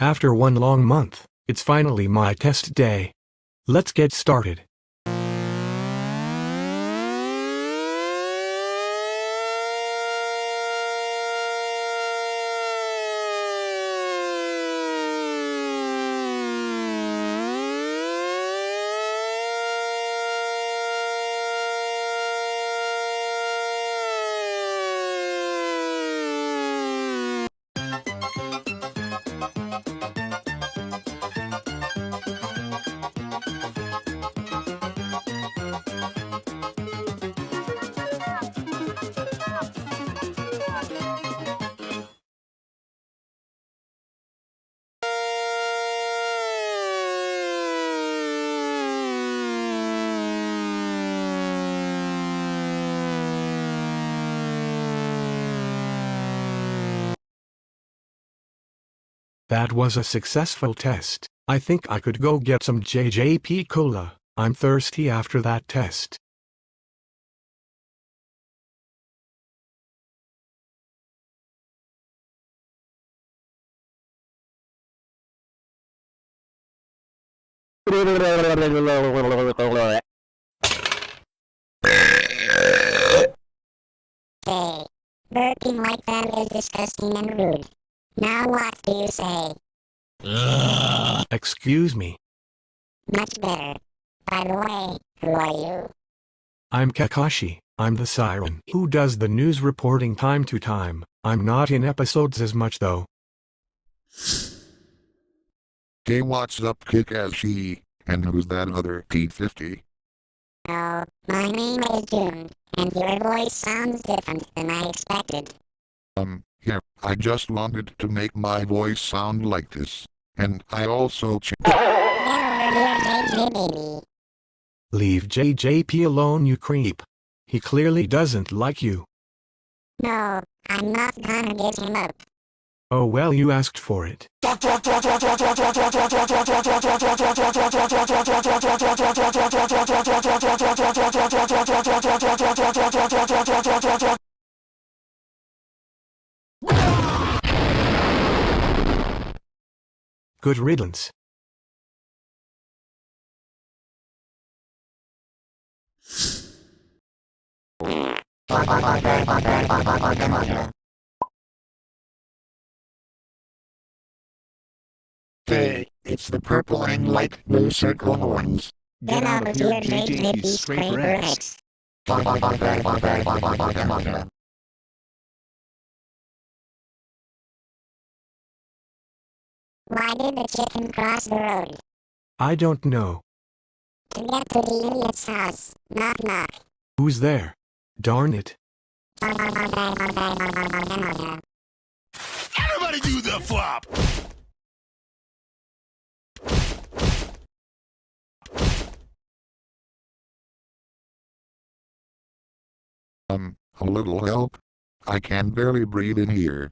After one long month, it's finally my test day. Let's get started. That was a successful test. I think I could go get some JJP Cola. I'm thirsty after that test. Hey, burping like that is disgusting and rude. Now what do you say? Excuse me. Much better. By the way, who are you? I'm Kakashi. I'm the Siren who does the news reporting time to time. I'm not in episodes as much though. Hey, what's up, Kakashi? And who's that other T50? Oh, my name is June, and your voice sounds different than I expected. Yeah, I just wanted to make my voice sound like this. And I also Get over here, JJ baby. Leave JJP alone, you creep. He clearly doesn't like you. No, I'm not gonna give him up. Oh well, you asked for it. Good riddance. Hey, it's the purple and light blue circle ones. Get out of here, JJP Scraper X. Why did the chicken cross the road? I don't know. To get to the idiot's house. Knock knock. Who's there? Darn it. Everybody do the flop! A little help? I can barely breathe in here.